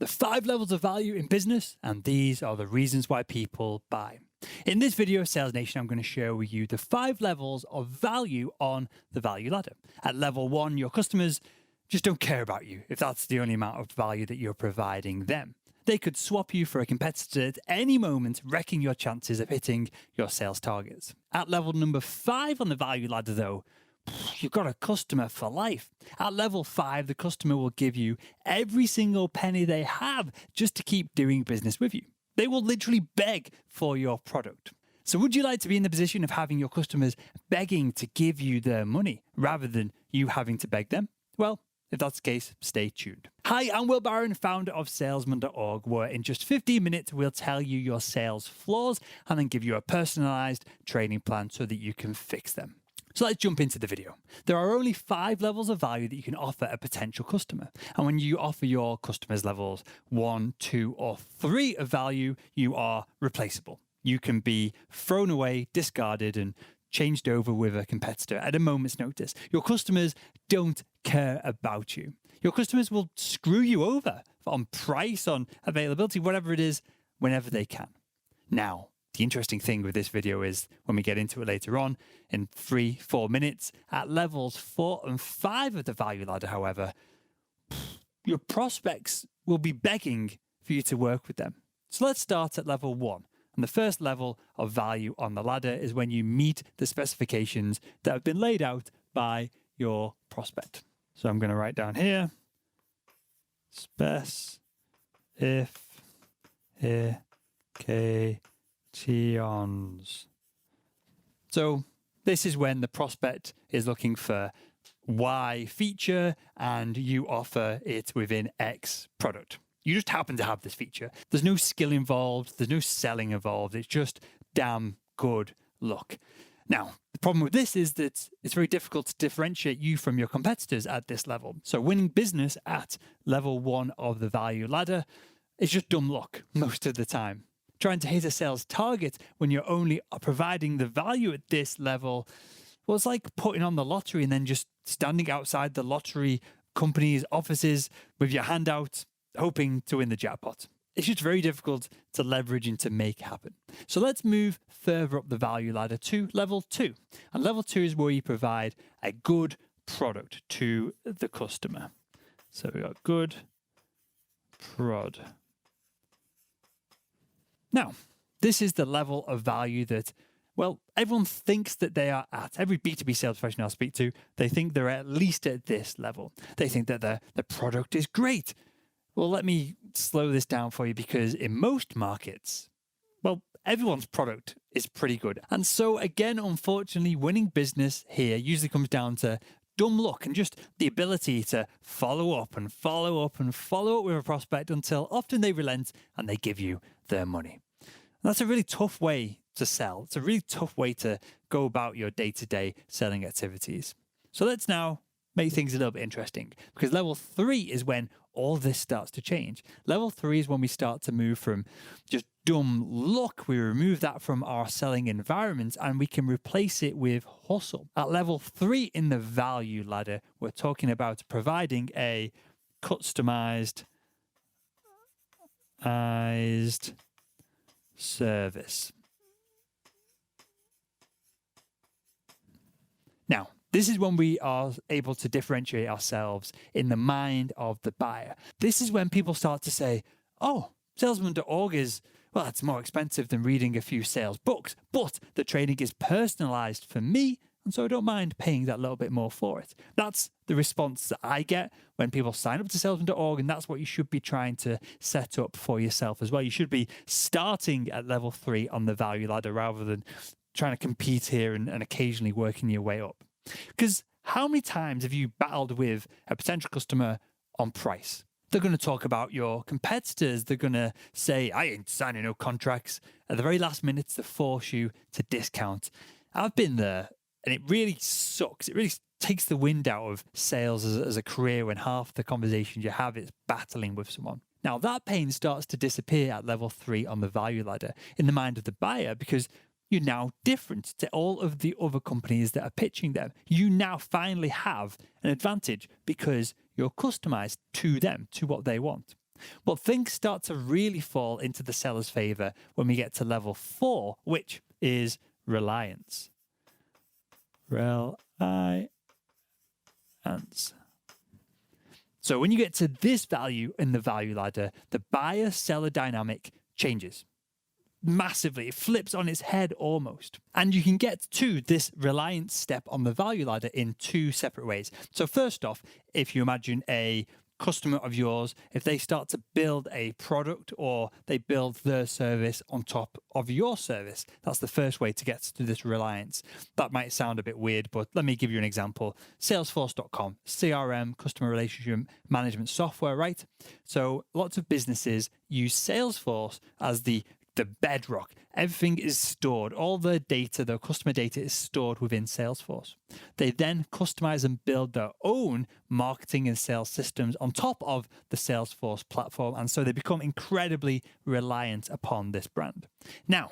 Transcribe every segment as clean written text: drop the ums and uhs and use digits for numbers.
the 5 levels of value in business, and these are the reasons why people buy. In this video, Sales Nation, I'm going to share with you the 5 levels of value on the value ladder. At level 1, your customers just don't care about you if that's the only amount of value that you're providing them. They could swap you for a competitor at any moment, wrecking your chances of hitting your sales targets. At level number 5 on the value ladder, though, you've got a customer for life. At level 5, the customer will give you every single penny they have just to keep doing business with you. They will literally beg for your product. So would you like to be in the position of having your customers begging to give you their money rather than you having to beg them? Well, if that's the case, stay tuned. Hi, I'm Will Barron, founder of salesman.org, where in just 15 minutes, we'll tell you your sales flaws and then give you a personalized training plan so that you can fix them. So let's jump into the video. There are only 5 levels of value that you can offer a potential customer. And when you offer your customers levels 1, 2, or 3 of value, you are replaceable. You can be thrown away, discarded, and changed over with a competitor at a moment's notice. Your customers don't care about you. Your customers will screw you over on price, on availability, whatever it is, whenever they can. Now, the interesting thing with this video is when we get into it later on in 3-4 minutes, at levels 4 and 5 of the value ladder, however, your prospects will be begging for you to work with them. So let's start at level 1. And the first level of value on the ladder is when you meet the specifications that have been laid out by your prospect. So I'm going to write down here, specifications. So this is when the prospect is looking for Y feature and you offer it within X product. You just happen to have this feature. There's no skill involved. There's no selling involved. It's just damn good luck. Now, the problem with this is that it's very difficult to differentiate you from your competitors at this level. So winning business at level 1 of the value ladder is just dumb luck most of the time. Trying to hit a sales target when you're only providing the value at this level, well, it's like putting on the lottery and then just standing outside the lottery company's offices with your hand out, hoping to win the jackpot. It's just very difficult to leverage and to make happen. So let's move further up the value ladder to level 2. And level 2 is where you provide a good product to the customer. So we got good prod. Now, this is the level of value that, well, everyone thinks that they are at. Every B2B sales professional I speak to, they think they're at least at this level. They think that the product is great. Well, let me slow this down for you because in most markets, well, everyone's product is pretty good. And so again, unfortunately, winning business here usually comes down to dumb luck and just the ability to follow up and follow up and follow up with a prospect until often they relent and they give you their money. And that's a really tough way to sell. It's a really tough way to go about your day-to-day selling activities. So let's now make things a little bit interesting because level 3 is when all this starts to change. Level 3 is when we start to move from just dumb luck. We remove that from our selling environment and we can replace it with hustle. At level 3 in the value ladder, we're talking about providing a customized service. Now, this is when we are able to differentiate ourselves in the mind of the buyer. This is when people start to say, oh, salesman.org is, well, it's more expensive than reading a few sales books, but the training is personalized for me, and so I don't mind paying that little bit more for it. That's the response that I get when people sign up to salesman.org, and that's what you should be trying to set up for yourself as well. You should be starting at level 3 on the value ladder rather than trying to compete here and occasionally working your way up. Because how many times have you battled with a potential customer on price? They're going to talk about your competitors. They're going to say, I ain't signing no contracts. At the very last minute to force you to discount. I've been there and it really sucks. It really takes the wind out of sales as a career when half the conversations you have is battling with someone. Now that pain starts to disappear at level 3 on the value ladder in the mind of the buyer because you're now different to all of the other companies that are pitching them. You now finally have an advantage because you're customized to them, to what they want. Well, things start to really fall into the seller's favor when we get to level 4, which is reliance. Reliance. So when you get to this value in the value ladder, the buyer-seller dynamic changes massively. It flips on its head almost. And you can get to this reliance step on the value ladder in 2 separate ways. So first off, if you imagine a customer of yours, if they start to build a product or they build their service on top of your service, that's the first way to get to this reliance. That might sound a bit weird, but let me give you an example. Salesforce.com, CRM, customer relationship management software, right? So lots of businesses use Salesforce as the bedrock. Everything is stored. All the data, the customer data is stored within Salesforce. They then customize and build their own marketing and sales systems on top of the Salesforce platform. And so they become incredibly reliant upon this brand. Now,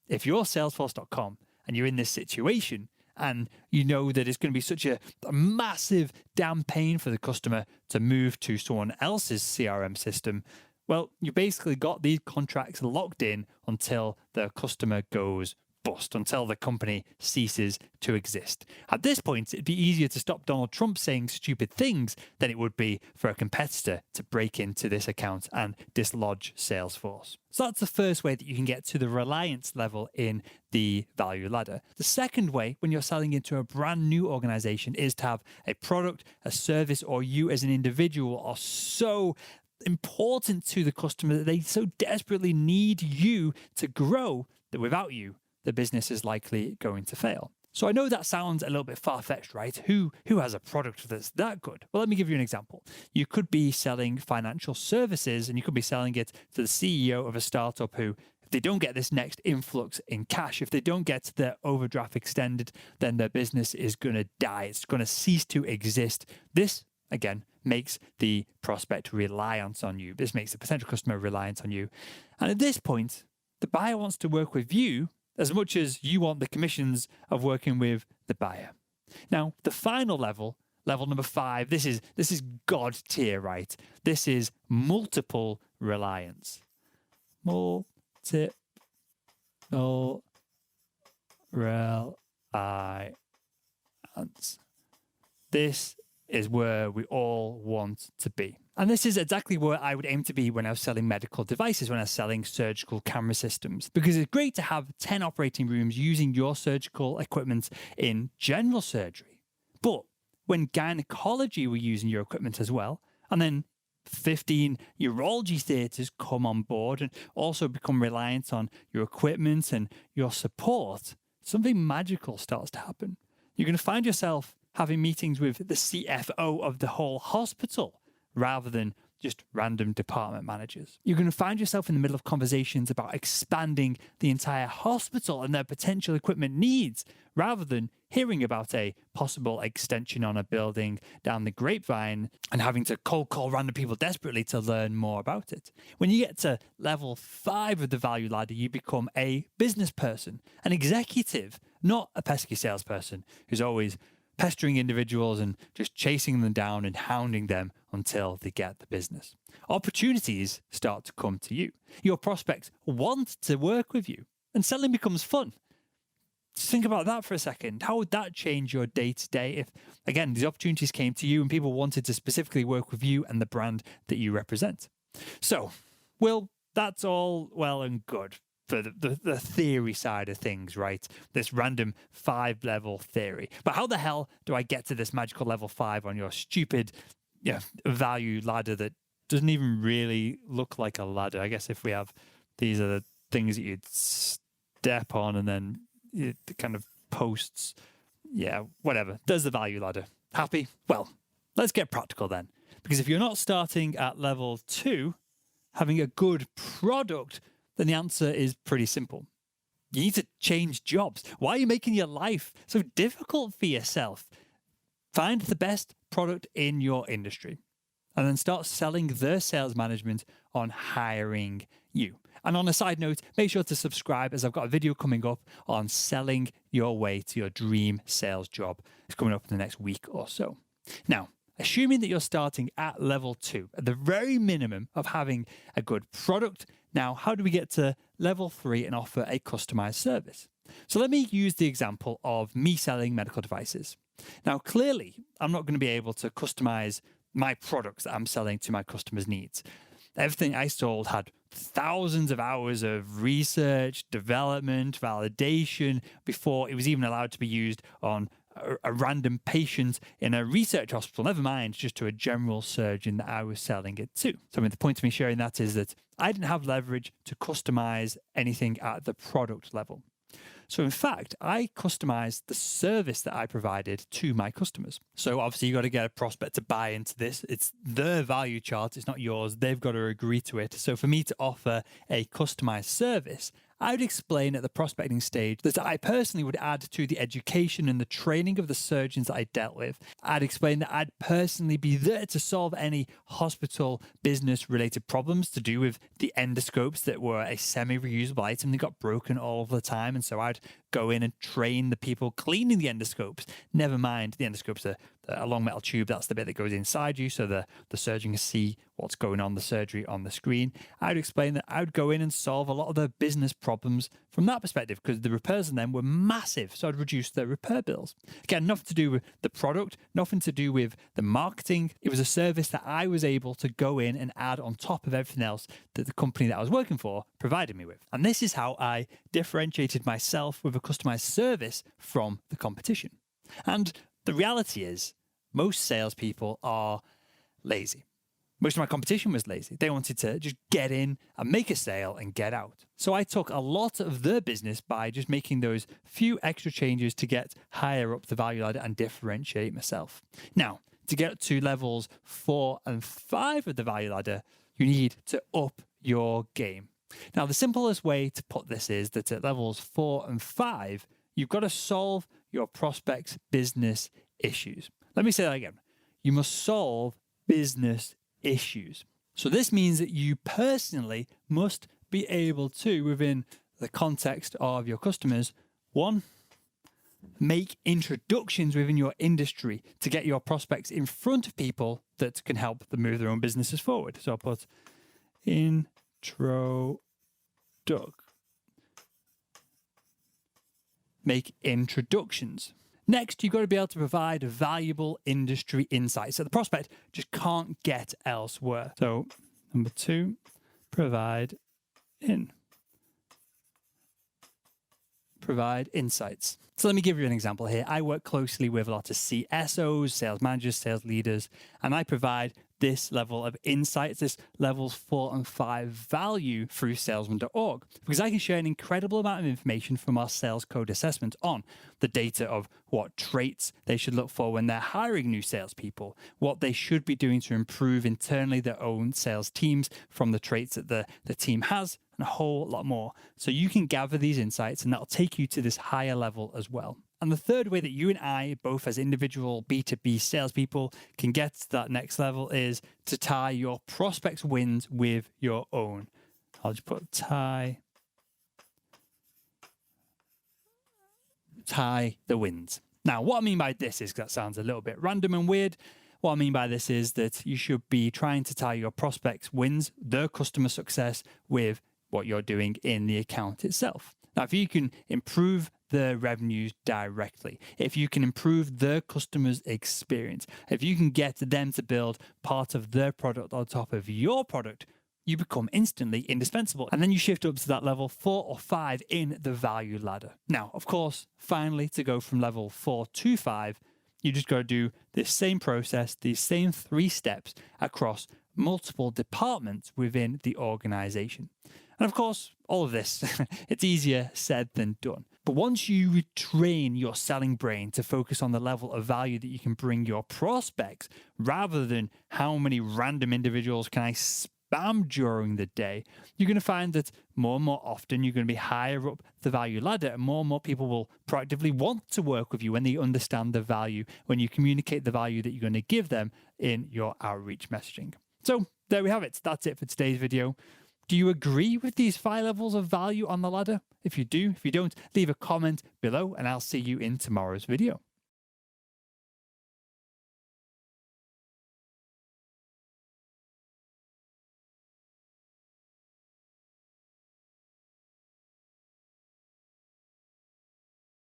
if you're Salesforce.com and you're in this situation and you know that it's going to be such a massive damn pain for the customer to move to someone else's CRM system, well, you basically got these contracts locked in until the customer goes bust, until the company ceases to exist. At this point, it'd be easier to stop Donald Trump saying stupid things than it would be for a competitor to break into this account and dislodge Salesforce. So that's the first way that you can get to the reliance level in the value ladder. The second way, when you're selling into a brand new organization, is to have a product, a service, or you as an individual are so important to the customer that they so desperately need you to grow that without you, the business is likely going to fail. So I know that sounds a little bit far-fetched, right? Who has a product that's that good? Well, let me give you an example. You could be selling financial services and you could be selling it to the CEO of a startup who, if they don't get this next influx in cash, if they don't get their overdraft extended, then their business is going to die. It's going to cease to exist. This, again, makes the prospect reliant on you. This makes the potential customer reliant on you. And at this point, the buyer wants to work with you as much as you want the commissions of working with the buyer. Now, the final level, level number 5, this is God tier, right? This is multiple reliance. Multiple reliance. This is where we all want to be. And this is exactly where I would aim to be when I was selling medical devices, when I was selling surgical camera systems. Because it's great to have 10 operating rooms using your surgical equipment in general surgery. But when gynecology were using your equipment as well, and then 15 urology theatres come on board and also become reliant on your equipment and your support, something magical starts to happen. You're going to find yourself having meetings with the CFO of the whole hospital rather than just random department managers. You're going to find yourself in the middle of conversations about expanding the entire hospital and their potential equipment needs rather than hearing about a possible extension on a building down the grapevine and having to cold call random people desperately to learn more about it. When you get to level 5 of the value ladder, you become a business person, an executive, not a pesky salesperson who's always pestering individuals and just chasing them down and hounding them until they get the business. Opportunities start to come to you. Your prospects want to work with you, and selling becomes fun. Just think about that for a second. How would that change your day-to-day if, again, these opportunities came to you and people wanted to specifically work with you and the brand that you represent? So, well, that's all well and good for the theory side of things, right? This random 5-level theory. But how the hell do I get to this magical level 5 on your stupid value ladder that doesn't even really look like a ladder? I guess if we have, these are the things that you'd step on and then the kind of posts. Yeah, whatever. There's the value ladder. Happy? Well, let's get practical then. Because if you're not starting at level 2, having a good product, then the answer is pretty simple. You need to change jobs. Why are you making your life so difficult for yourself? Find the best product in your industry and then start selling their sales management on hiring you. And on a side note, make sure to subscribe as I've got a video coming up on selling your way to your dream sales job. It's coming up in the next week or so. Now, assuming that you're starting at level 2, at the very minimum of having a good product. Now, how do we get to level 3 and offer a customized service? So let me use the example of me selling medical devices. Now, clearly, I'm not going to be able to customize my products that I'm selling to my customers' needs. Everything I sold had thousands of hours of research, development, validation before it was even allowed to be used on a random patient in a research hospital, never mind just to a general surgeon that I was selling it to. So I mean, the point of me sharing that is that I didn't have leverage to customize anything at the product level. So in fact, I customized the service that I provided to my customers. So obviously you got to get a prospect to buy into this. It's their value chart, it's not yours. They've got to agree to it. So for me to offer a customized service, I would explain at the prospecting stage that I personally would add to the education and the training of the surgeons that I dealt with. I'd explain that I'd personally be there to solve any hospital business related problems to do with the endoscopes that were a semi-reusable item that got broken all of the time. And so I'd go in and train the people cleaning the endoscopes. Never mind, the endoscopes are a long metal tube. That's the bit that goes inside you so the surgeon can see what's going on the surgery on the screen. I'd explain that I'd go in and solve a lot of the business problems from that perspective because the repairs on them were massive. So I'd reduce their repair bills. Again, nothing to do with the product, nothing to do with the marketing. It was a service that I was able to go in and add on top of everything else that the company that I was working for provided me with. And this is how I differentiated myself with a customized service from the competition. And the reality is, most salespeople are lazy. Most of my competition was lazy. They wanted to just get in and make a sale and get out. So I took a lot of their business by just making those few extra changes to get higher up the value ladder and differentiate myself. Now, to get to levels 4 and 5 of the value ladder, you need to up your game. Now, the simplest way to put this is that at levels 4 and 5, you've got to solve your prospects' business issues. Let me say that again. You must solve business issues. So this means that you personally must be able to, within the context of your customers, 1, make introductions within your industry to get your prospects in front of people that can help them move their own businesses forward. So I'll put make introductions. Next, you've got to be able to provide valuable industry insights that the prospect just can't get elsewhere. So, number 2, provide insights. So let me give you an example here. I work closely with a lot of CSOs, sales managers, sales leaders, and I provide this level of insights, this levels 4 and 5 value through salesman.org, because I can share an incredible amount of information from our sales code assessment on the data of what traits they should look for when they're hiring new salespeople, what they should be doing to improve internally their own sales teams from the traits that the team has, and a whole lot more. So you can gather these insights and that'll take you to this higher level as well. And the third way that you and I, both as individual B2B salespeople, can get to that next level is to tie your prospects' wins with your own. I'll just put tie the wins. Now, what I mean by this is, 'cause that sounds a little bit random and weird, what I mean by this is that you should be trying to tie your prospects' wins, their customer success, with what you're doing in the account itself. Now, if you can improve their revenues directly, if you can improve their customers' experience, if you can get them to build part of their product on top of your product, you become instantly indispensable. And then you shift up to that level 4 or 5 in the value ladder. Now, of course, finally, to go from level 4 to 5, you just got to do this same process, these same 3 steps across multiple departments within the organization. And of course, all of this, it's easier said than done. But once you retrain your selling brain to focus on the level of value that you can bring your prospects, rather than how many random individuals can I spam during the day, you're going to find that more and more often you're going to be higher up the value ladder, and more people will proactively want to work with you when they understand the value, when you communicate the value that you're going to give them in your outreach messaging. So there we have it. That's it for today's video. Do you agree with these 5 levels of value on the ladder? If you do, if you don't, leave a comment below and I'll see you in tomorrow's video.